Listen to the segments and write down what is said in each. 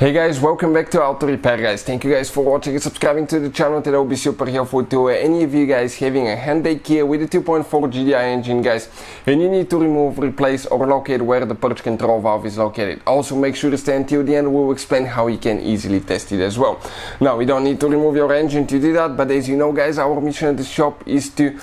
Hey guys, welcome back to Auto Repair guys. Thank you guys for watching and subscribing to the channel. That will be super helpful to any of you guys having a Hyundai Kia with a 2.4 Gdi engine guys, and you need to remove, replace or locate where the purge control valve is located. Also make sure to stay until the end. We'll explain how you can easily test it as well. Now we don't need to remove your engine to do that, but as you know guys, our mission at the shop is to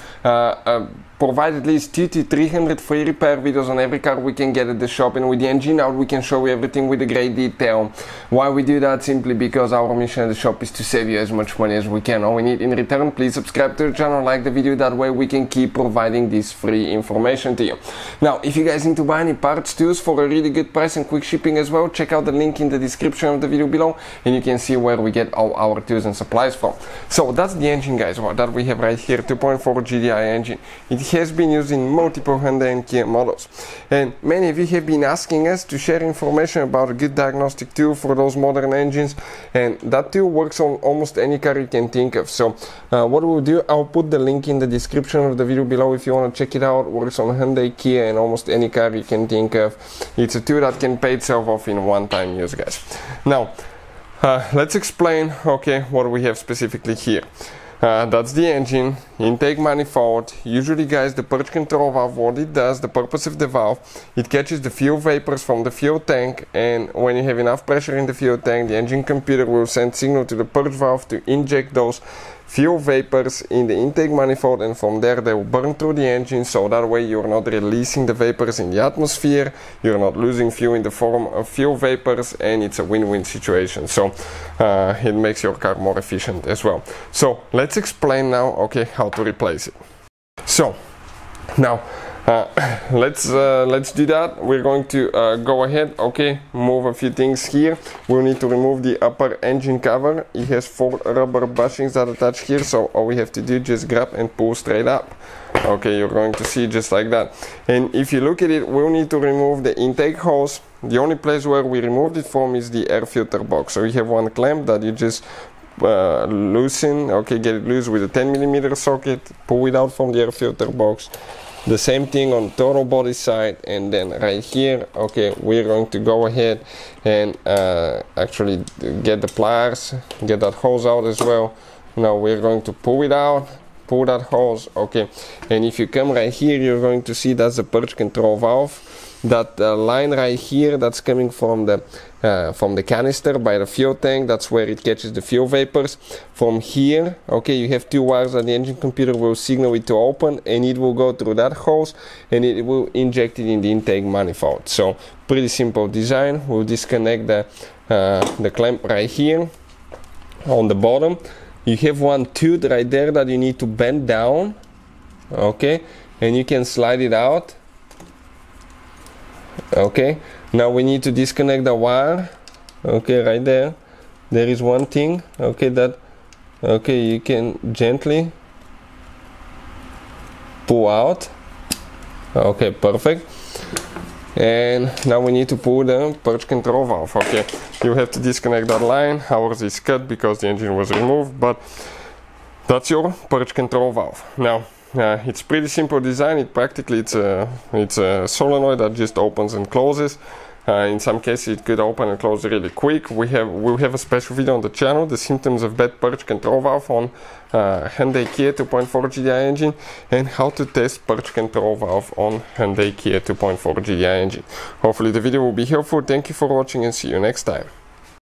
provide at least 200 to 300 free repair videos on every car we can get at the shop, and with the engine out we can show you everything with a great detail. Why we do that? Simply because our mission at the shop is to save you as much money as we can. All we need in return, please subscribe to the channel, like the video, that way we can keep providing this free information to you. Now if you guys need to buy any parts tools for a really good price and quick shipping as well, check out the link in the description of the video below and you can see where we get all our tools and supplies from. So that's the engine guys, that we have right here, 2.4 Gdi engine. It has been used in multiple Hyundai and Kia models, and many of you have been asking us to share information about a good diagnostic tool for those modern engines, and that tool works on almost any car you can think of. So what we'll do, I'll put the link in the description of the video below if you want to check it out. It works on Hyundai, Kia and almost any car you can think of. It's a tool that can pay itself off in one-time use guys. Now let's explain what we have specifically here. That's the engine, intake manifold. Usually guys, the purge control valve, what it does, the purpose of the valve, it catches the fuel vapors from the fuel tank, and when you have enough pressure in the fuel tank, the engine computer will send signal to the purge valve to inject those fuel vapors in the intake manifold, and from there they will burn through the engine, so that way you're not releasing the vapors in the atmosphere, you're not losing fuel in the form of fuel vapors, and it's a win-win situation. So it makes your car more efficient as well. So let's explain now how to replace it. So now let's do that. We're going to go ahead, move a few things here. We'll need to remove the upper engine cover. It has 4 rubber bushings that attach here, so all we have to do is just grab and pull straight up. You're going to see just like that. And if you look at it, we'll need to remove the intake hose. The only place where we removed it from is the air filter box. So we have one clamp that you just loosen, get it loose with a 10mm socket, pull it out from the air filter box. The same thing on throttle body side, and then right here, we're going to go ahead and actually get the pliers, get that hose out as well. Now we're going to pull it out, pull that hose, and if you come right here, you're going to see that's the purge control valve. That line right here, that's coming from the canister by the fuel tank. That's where it catches the fuel vapors. From here, you have 2 wires that the engine computer will signal it to open, and it will go through that hose and it will inject it in the intake manifold. So pretty simple design. We'll disconnect the clamp right here on the bottom. You have one tooth right there that you need to bend down, and you can slide it out. Now we need to disconnect the wire, right there. There is one thing, that you can gently pull out. Perfect. And now we need to pull the purge control valve. You have to disconnect that line. Ours is cut because the engine was removed, but that's your purge control valve. Now it's pretty simple design. It's a solenoid that just opens and closes. In some cases it could open and close really quick. We'll have a special video on the channel, the symptoms of bad purge control valve on Hyundai Kia 2.4 Gdi engine, and how to test purge control valve on Hyundai Kia 2.4 Gdi engine. Hopefully the video will be helpful. Thank you for watching and see you next time.